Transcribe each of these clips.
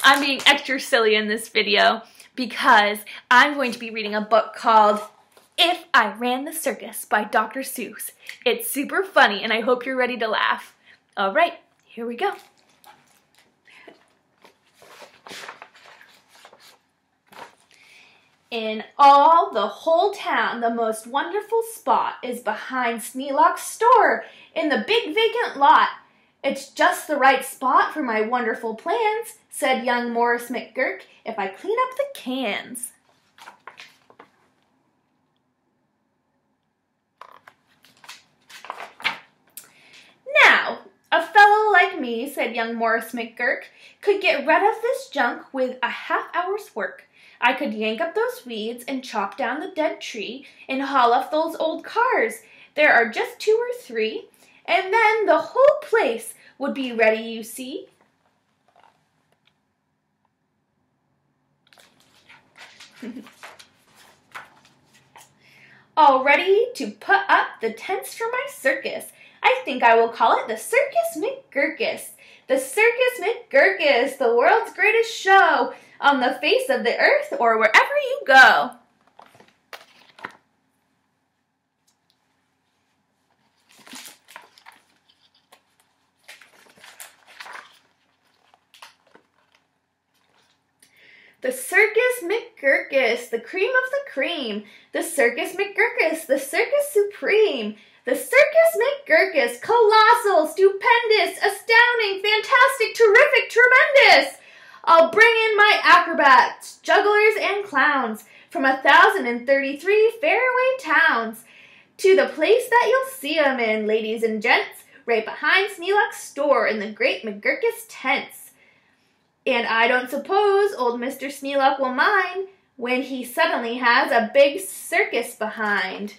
I'm being extra silly in this video because I'm going to be reading a book called If I Ran the Circus by Dr. Seuss. It's super funny and I hope you're ready to laugh. All right, here we go. In all the whole town, the most wonderful spot is behind Sneelock's store in the big vacant lot. It's just the right spot for my wonderful plans, said young Morris McGurk, if I clean up the cans. Now, a fellow like me, said young Morris McGurk, could get rid of this junk with a half-hour's work. I could yank up those weeds and chop down the dead tree and haul off those old cars. There are just 2 or 3, and then the whole place would be ready, you see. All ready to put up the tents for my circus. I think I will call it the Circus McGurkus. The Circus McGurkus, the world's greatest show on the face of the earth or wherever you go. The Circus McGurkus, the cream of the cream. The Circus McGurkus, the circus supreme. The Circus McGurkus, colossal, stupendous, astounding, fantastic, terrific, tremendous. I'll bring in my acrobats, jugglers, and clowns from 1,033 faraway towns to the place that you'll see 'em in, ladies and gents, right behind Sneelock's store in the great McGurkus tents. And I don't suppose old Mr. Sneelock will mind when he suddenly has a big circus behind.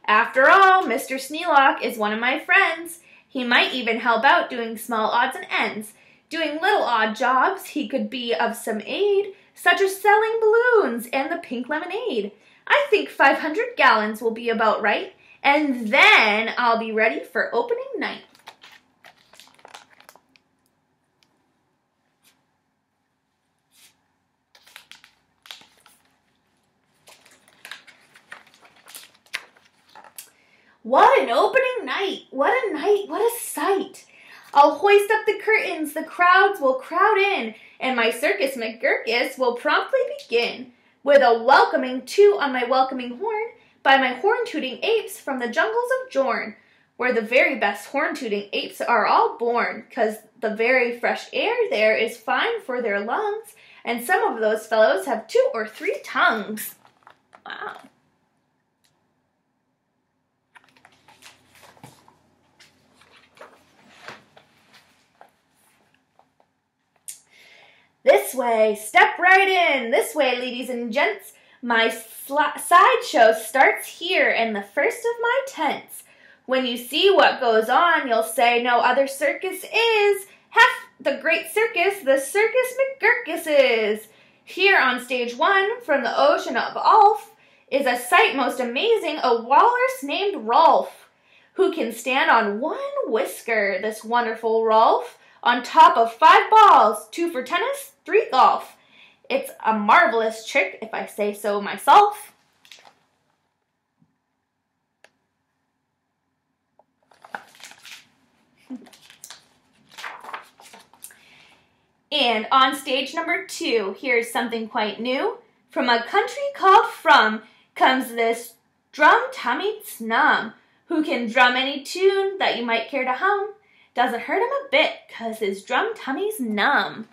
After all, Mr. Sneelock is one of my friends. He might even help out doing small odds and ends. Doing little odd jobs he could be of some aid, such as selling balloons and the pink lemonade. I think 500 gallons will be about right, and then I'll be ready for opening night. What an opening night! What a night! What a sight! I'll hoist up the curtains, the crowds will crowd in, and my Circus McGurkus will promptly begin with a welcoming toot on my welcoming horn by my horn-tooting apes from the jungles of Jorn, where the very best horn-tooting apes are all born, 'cause the very fresh air there is fine for their lungs, and some of those fellows have 2 or 3 tongues. Wow. This way, step right in. This way, ladies and gents. My sideshow starts here in the first of my tents. When you see what goes on, you'll say no other circus is. Half the great circus, the Circus McGurkus is. Here on stage 1, from the ocean of Ulf, is a sight most amazing, a walrus named Rolf, who can stand on 1 whisker, this wonderful Rolf, on top of 5 balls, 2 for tennis, 3 golf. It's a marvelous trick, if I say so myself. And on stage number 2, here's something quite new. From a country called From comes this drum-tummied snum, who can drum any tune that you might care to hum. Doesn't hurt him a bit, 'cause his drum tummy's numb.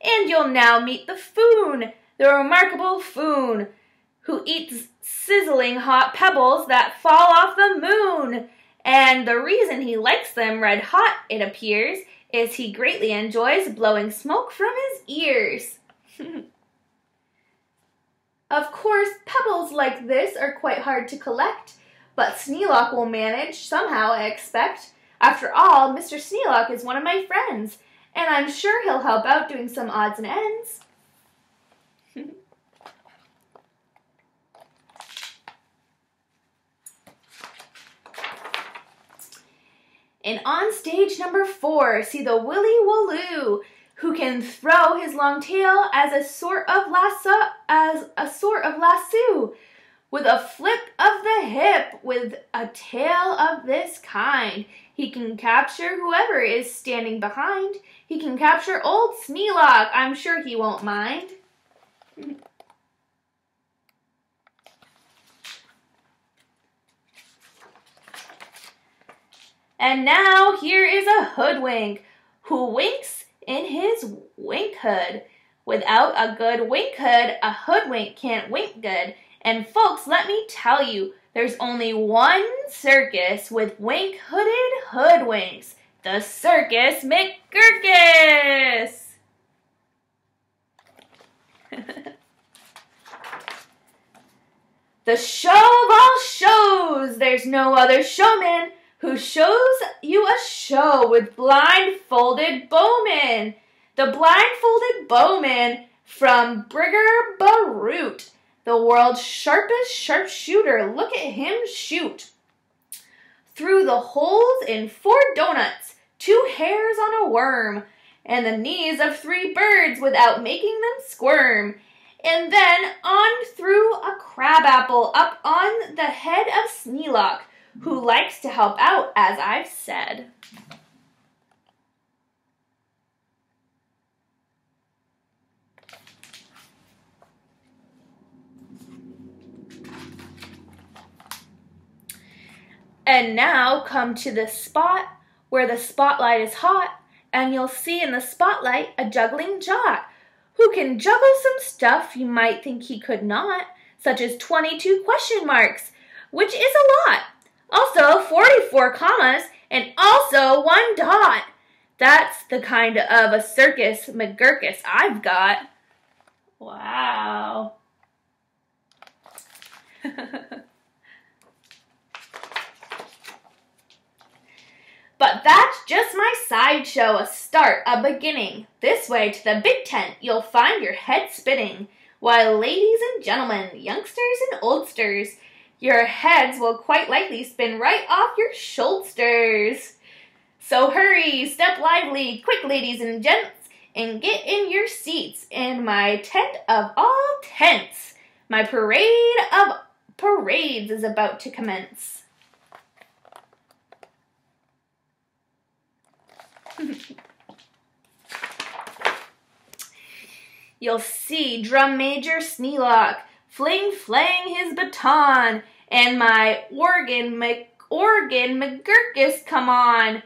And you'll now meet the Foon, the remarkable Foon, who eats sizzling hot pebbles that fall off the moon. And the reason he likes them red hot, it appears, is he greatly enjoys blowing smoke from his ears. Of course, pebbles like this are quite hard to collect, but Sneelock will manage somehow, I expect. After all, Mr. Sneelock is one of my friends, and I'm sure he'll help out doing some odds and ends. And on stage number 4, see the Willy Walloo, who can throw his long tail as a sort of lasso, with a flip of the hip, with a tail of this kind. He can capture whoever is standing behind. He can capture old Sneelock. I'm sure he won't mind. And now here is a hoodwink who winks in his wink hood. Without a good wink hood, a hoodwink can't wink good. And folks, let me tell you, there's only one circus with wink-hooded hoodwinks. The Circus McGirkus! The show of all shows! There's no other showman who shows you a show with blindfolded bowmen. The blindfolded bowman from Brigger Baroot, the world's sharpest sharpshooter. Look at him shoot. Through the holes in 4 donuts, 2 hairs on a worm, and the knees of 3 birds without making them squirm. And then on through a crabapple up on the head of Sneelock, who likes to help out, as I've said. And now come to the spot where the spotlight is hot, and you'll see in the spotlight a juggling jot, who can juggle some stuff you might think he could not, such as 22 question marks, which is a lot. Also 44 commas, and also 1 dot. That's the kind of a Circus McGirkus I've got. Wow. But that's just my sideshow, a start, a beginning. This way to the big tent, you'll find your head spinning. While ladies and gentlemen, youngsters and oldsters, your heads will quite likely spin right off your shoulders. So hurry, step lively, quick ladies and gents, and get in your seats in my tent of all tents. My parade of parades is about to commence. You'll see Drum Major Sneelock fling-flang his baton, and my organ McGirkus come on,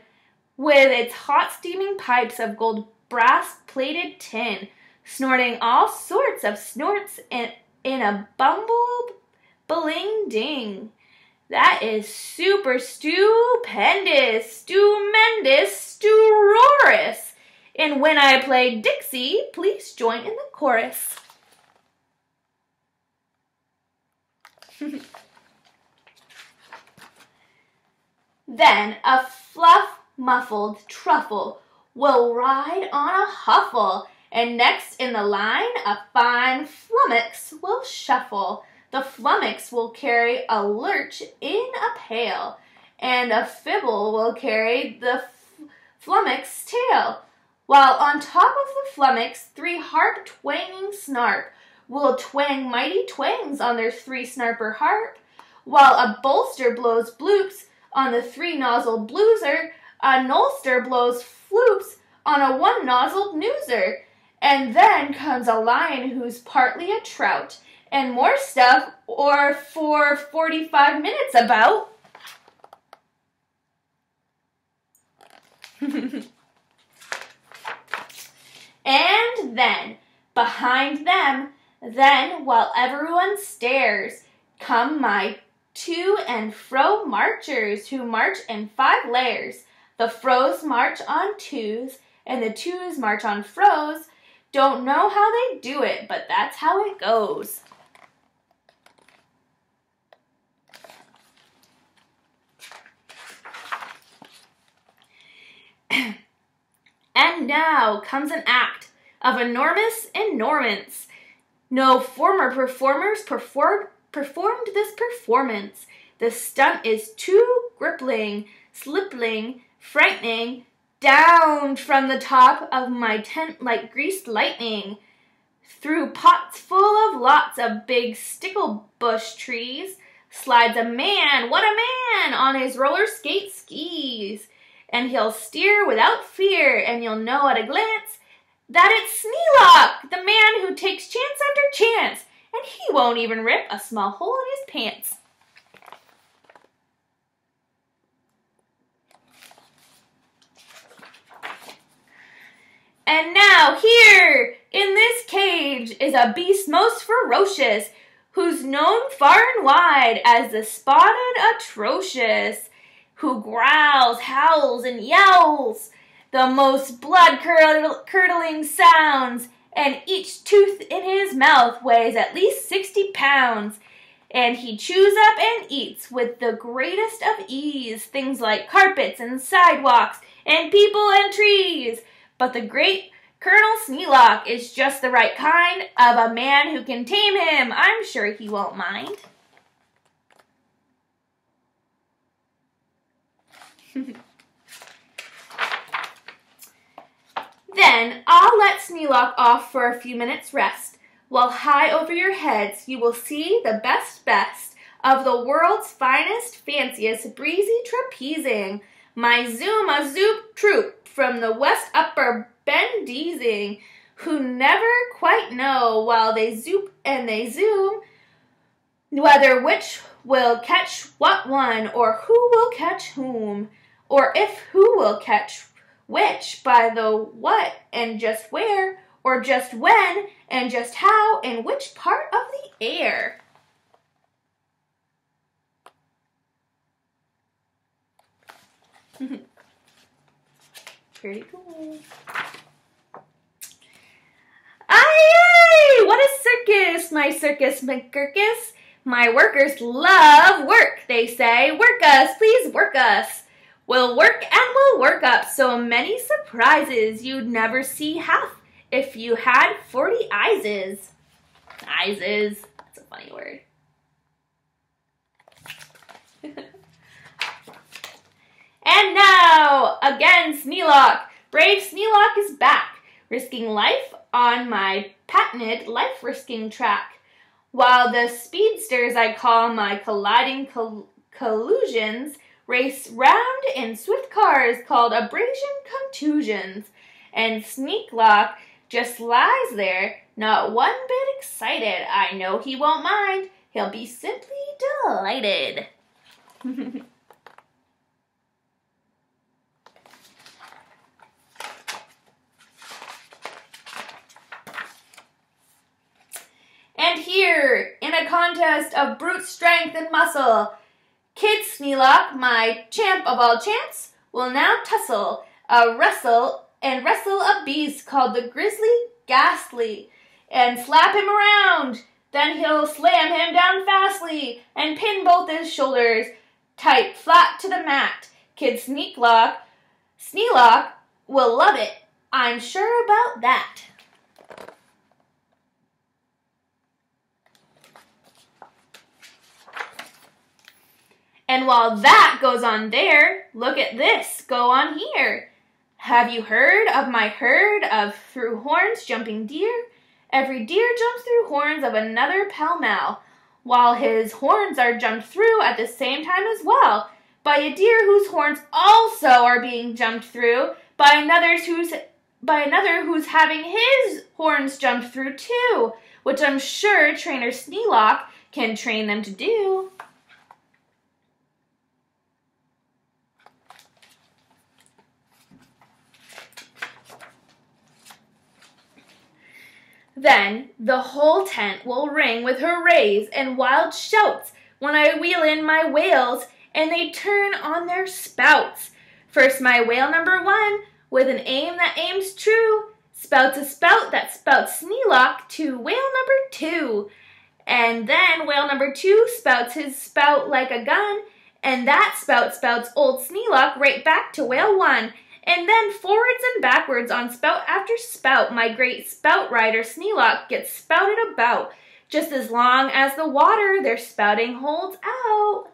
with its hot steaming pipes of gold brass-plated tin, snorting all sorts of snorts in a bumble-bling ding. That is super stupendous, stupendous, stupendous. And when I play Dixie, please join in the chorus. Then a fluff-muffled truffle will ride on a huffle, and next in the line a fine flummox will shuffle. The flummox will carry a lurch in a pail, and a fibble will carry the flummox's tail. While on top of the flummox, 3 harp-twanging snarp will twang mighty twangs on their 3-snarper harp, while a bolster blows bloops on the 3-nozzled blueser, a nolster blows floops on a 1-nozzled newser, and then comes a lion who's partly a trout, and more stuff or for 45 minutes about. And then, behind them, then, while everyone stares, come my to and fro marchers who march in 5 layers. The fros march on 2s, and the 2s march on fros. Don't know how they do it, but that's how it goes. And And now comes an act of enormous enormance. No former performers performed this performance. The stunt is too gripping, slipping, frightening, down from the top of my tent like greased lightning. Through pots full of lots of big sticklebush trees slides a man, what a man, on his roller skate skis. And he'll steer without fear, and you'll know at a glance that it's Sneelock, the man who takes chance after chance, and he won't even rip a small hole in his pants. And now here in this cage is a beast most ferocious, who's known far and wide as the spotted atrocious, who growls, howls, and yells the most blood-curdling sounds, and each tooth in his mouth weighs at least 60 pounds. And he chews up and eats with the greatest of ease things like carpets and sidewalks and people and trees. But the great Colonel Sneelock is just the right kind of a man who can tame him. I'm sure he won't mind. Then I'll let Sneelock off for a few minutes' rest, while high over your heads you will see the best of the world's finest, fanciest, breezy trapezing. My Zoom-a-Zoop troupe from the West Upper Bendeezing, who never quite know while they zoop and they zoom, whether which will catch what one, or who will catch whom, or if who will catch which by the what and just where, or just when and just how, and which part of the air. Pretty cool. Aye, what a circus, my Circus McGurkus. My workers love work, they say. Work us, please work us. We'll work and we'll work up so many surprises you'd never see half if you had 40 eyeses. Eyeses, that's a funny word. And now, again, Sneelock. Brave Sneelock is back, risking life on my patented life-risking track. While the speedsters I call my colliding collusions race round in swift cars called abrasion contusions. And Sneelock just lies there, not one bit excited. I know he won't mind. He'll be simply delighted. And here, in a contest of brute strength and muscle, Kid Sneelock, my champ of all champs, will now tussle, wrestle a beast called the Grizzly Ghastly, and slap him around. Then he'll slam him down fastly, and pin both his shoulders tight, flat to the mat. Kid Sneelock will love it, I'm sure about that. And while that goes on there, look at this go on here. Have you heard of my herd of through horns jumping deer? Every deer jumps through horns of another pell-mell, while his horns are jumped through at the same time as well, by a deer whose horns also are being jumped through, by another who's having his horns jumped through too, which I'm sure Trainer Sneelock can train them to do. Then the whole tent will ring with hoorays and wild shouts when I wheel in my whales and they turn on their spouts. First my whale number 1, with an aim that aims true, spouts a spout that spouts Sneelock to whale number 2. And then whale number 2 spouts his spout like a gun, and that spout spouts old Sneelock right back to whale 1. And then forwards and backwards on spout after spout, my great spout rider Sneelock gets spouted about, just as long as the water their spouting holds out.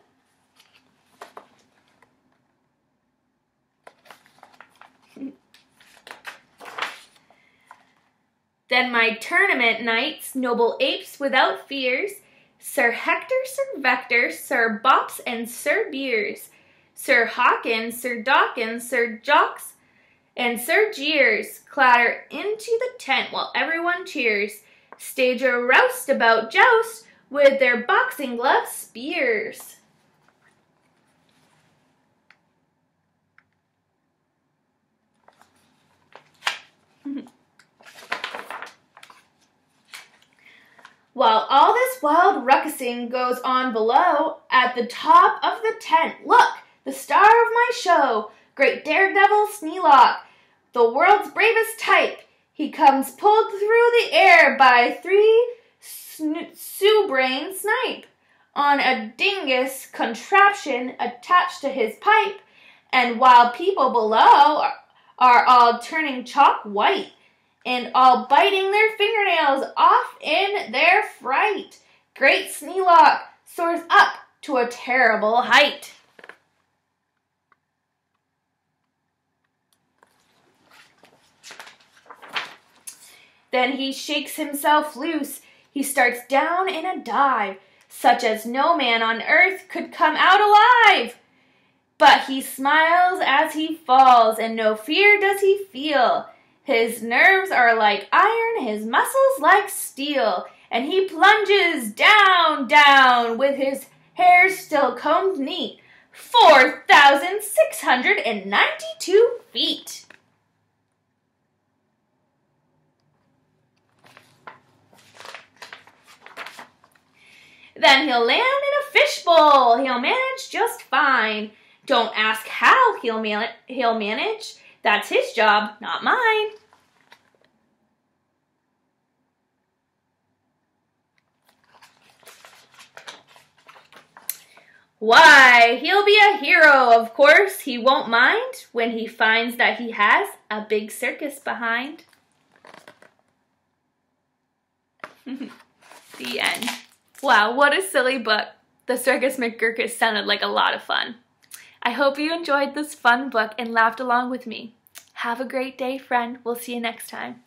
Then my tournament knights, noble apes without fears, Sir Hector, Sir Vector, Sir Bops, and Sir Beers, Sir Hawkins, Sir Dawkins, Sir Jocks, and Sir Jeers, clatter into the tent while everyone cheers, stage a roustabout joust with their boxing glove spears. While all this wild ruckusing goes on below, at the top of the tent, look, the star of my show, great daredevil Sneelock, the world's bravest type. He comes pulled through the air by 3 Sioux-brain snipe, on a dingus contraption attached to his pipe, and while people below are all turning chalk white, and all biting their fingernails off in their fright, great Sneelock soars up to a terrible height. Then he shakes himself loose, he starts down in a dive, such as no man on earth could come out alive. But he smiles as he falls, and no fear does he feel. His nerves are like iron, his muscles like steel, and he plunges down, down, with his hair still combed neat, 4,692 feet. Then he'll land in a fishbowl. He'll manage just fine. Don't ask how he'll manage. That's his job, not mine. Why, he'll be a hero, of course. He won't mind when he finds that he has a big circus behind. The end. Wow, what a silly book. The Circus McGurkus sounded like a lot of fun. I hope you enjoyed this fun book and laughed along with me. Have a great day, friend. We'll see you next time.